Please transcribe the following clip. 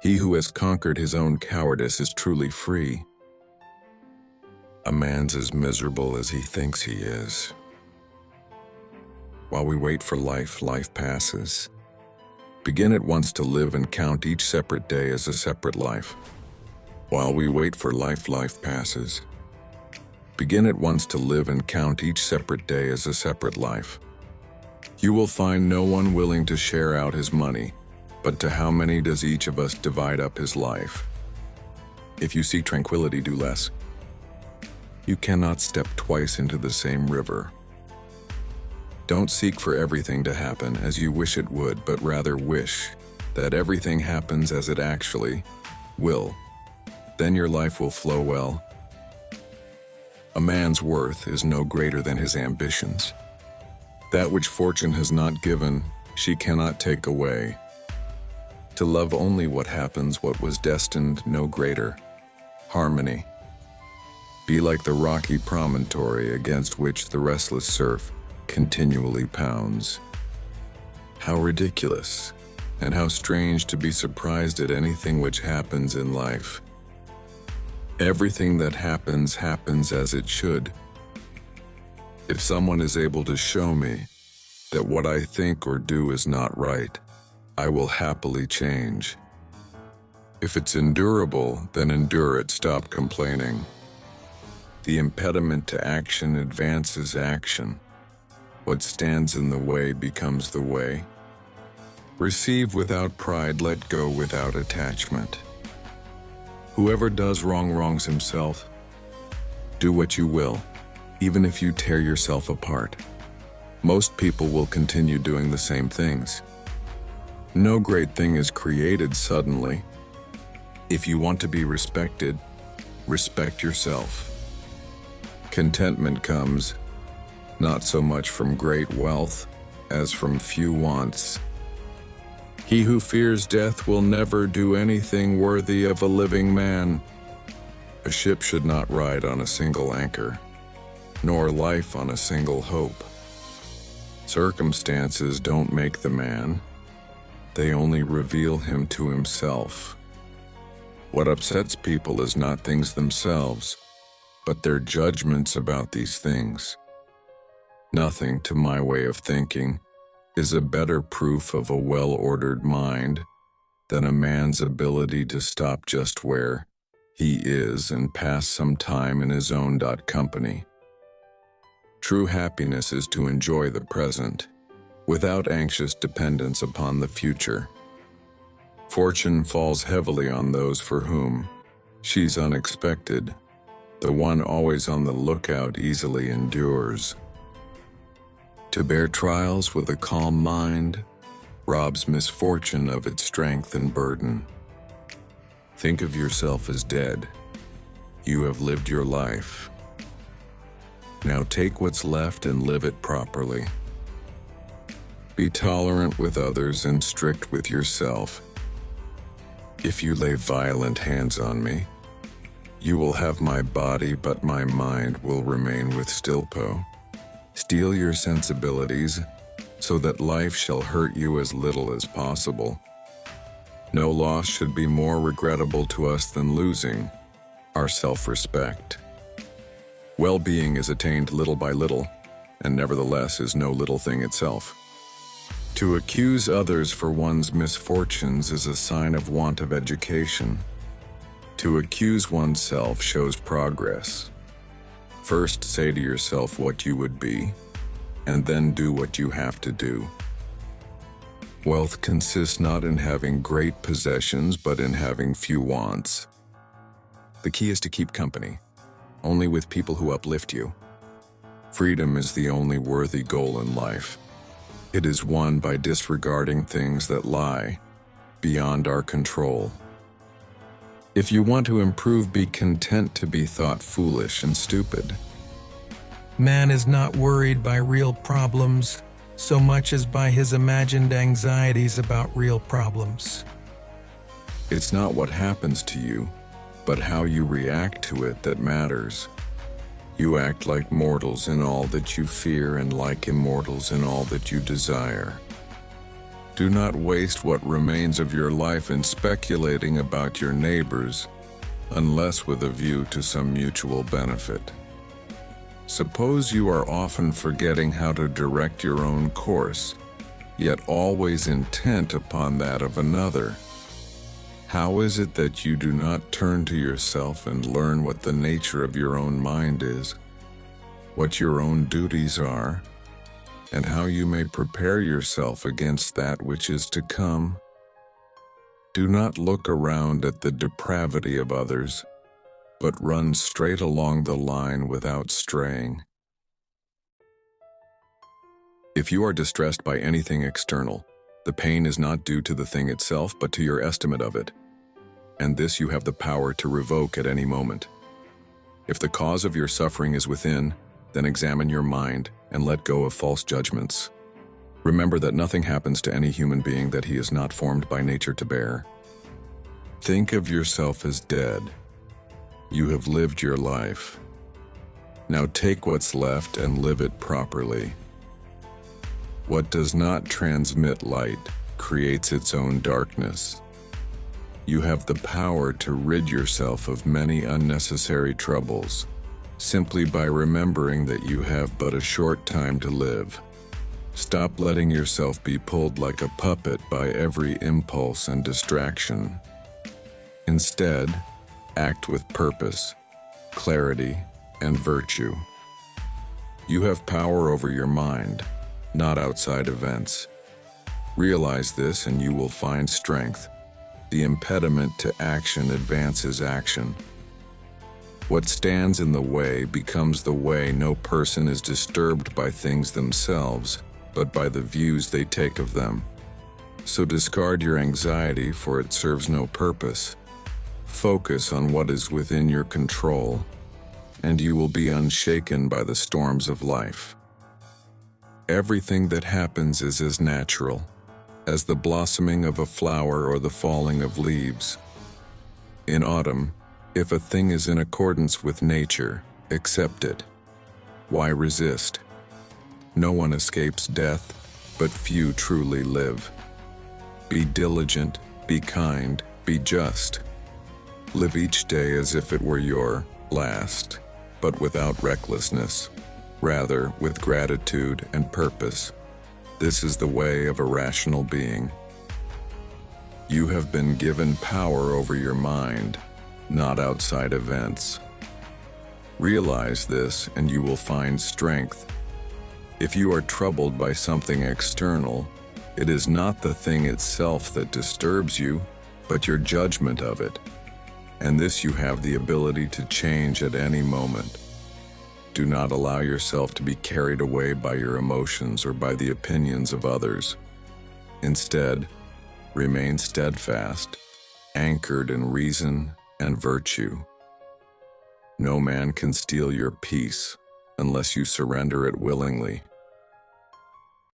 He who has conquered his own cowardice is truly free. A man's as miserable as he thinks he is. While we wait for life, life passes. Begin at once to live and count each separate day as a separate life. While we wait for life, life passes. Begin at once to live and count each separate day as a separate life. You will find no one willing to share out his money, but to how many does each of us divide up his life? If you seek tranquility, do less. You cannot step twice into the same river. Don't seek for everything to happen as you wish it would, but rather wish that everything happens as it actually will. Then your life will flow well. A man's worth is no greater than his ambitions. That which fortune has not given, she cannot take away. To love only what happens, what was destined, no greater. Harmony. Be like the rocky promontory against which the restless surf continually pounds. How ridiculous, and how strange to be surprised at anything which happens in life. Everything that happens, happens as it should. If someone is able to show me that what I think or do is not right, I will happily change. If it's endurable, then endure it, stop complaining. The impediment to action advances action. What stands in the way becomes the way. Receive without pride, let go without attachment. Whoever does wrong wrongs himself. Do what you will, even if you tear yourself apart. Most people will continue doing the same things. No great thing is created suddenly. If you want to be respected, respect yourself. Contentment comes not so much from great wealth as from few wants. He who fears death will never do anything worthy of a living man. A ship should not ride on a single anchor, nor life on a single hope. Circumstances don't make the man. They only reveal him to himself. What upsets people is not things themselves, but their judgments about these things. Nothing, to my way of thinking, is a better proof of a well-ordered mind than a man's ability to stop just where he is and pass some time in his own company. True happiness is to enjoy the present, without anxious dependence upon the future. Fortune falls heavily on those for whom she's unexpected. The one always on the lookout easily endures. To bear trials with a calm mind robs misfortune of its strength and burden. Think of yourself as dead. You have lived your life. Now take what's left and live it properly. Be tolerant with others and strict with yourself. If you lay violent hands on me, you will have my body, but my mind will remain with Stilpo. Steel your sensibilities, so that life shall hurt you as little as possible. No loss should be more regrettable to us than losing our self-respect. Well-being is attained little by little, and nevertheless is no little thing itself. To accuse others for one's misfortunes is a sign of want of education. To accuse oneself shows progress. First say to yourself what you would be, and then do what you have to do. Wealth consists not in having great possessions, but in having few wants. The key is to keep company, only with people who uplift you. Freedom is the only worthy goal in life. It is won by disregarding things that lie beyond our control. If you want to improve, be content to be thought foolish and stupid. Man is not worried by real problems so much as by his imagined anxieties about real problems. It's not what happens to you, but how you react to it that matters. You act like mortals in all that you fear and like immortals in all that you desire. Do not waste what remains of your life in speculating about your neighbors, unless with a view to some mutual benefit. Suppose you are often forgetting how to direct your own course, yet always intent upon that of another. How is it that you do not turn to yourself and learn what the nature of your own mind is, what your own duties are, and how you may prepare yourself against that which is to come? Do not look around at the depravity of others, but run straight along the line without straying. If you are distressed by anything external, the pain is not due to the thing itself, but to your estimate of it, and this you have the power to revoke at any moment. If the cause of your suffering is within, then examine your mind and let go of false judgments. Remember that nothing happens to any human being that he is not formed by nature to bear. Think of yourself as dead. You have lived your life. Now take what's left and live it properly. What does not transmit light creates its own darkness. You have the power to rid yourself of many unnecessary troubles, simply by remembering that you have but a short time to live. Stop letting yourself be pulled like a puppet by every impulse and distraction. Instead, act with purpose, clarity, and virtue. You have power over your mind, not outside events. Realize this and you will find strength. The impediment to action advances action. What stands in the way becomes the way. No person is disturbed by things themselves, but by the views they take of them. So discard your anxiety, for it serves no purpose. Focus on what is within your control, and you will be unshaken by the storms of life. Everything that happens is as natural as the blossoming of a flower or the falling of leaves. In autumn, if a thing is in accordance with nature, accept it. Why resist? No one escapes death, but few truly live. Be diligent, be kind, be just. Live each day as if it were your last, but without recklessness, rather with gratitude and purpose. This is the way of a rational being. You have been given power over your mind, not outside events. Realize this and you will find strength. If you are troubled by something external, it is not the thing itself that disturbs you, but your judgment of it. And this you have the ability to change at any moment. Do not allow yourself to be carried away by your emotions or by the opinions of others. Instead, remain steadfast, anchored in reason and virtue. No man can steal your peace unless you surrender it willingly.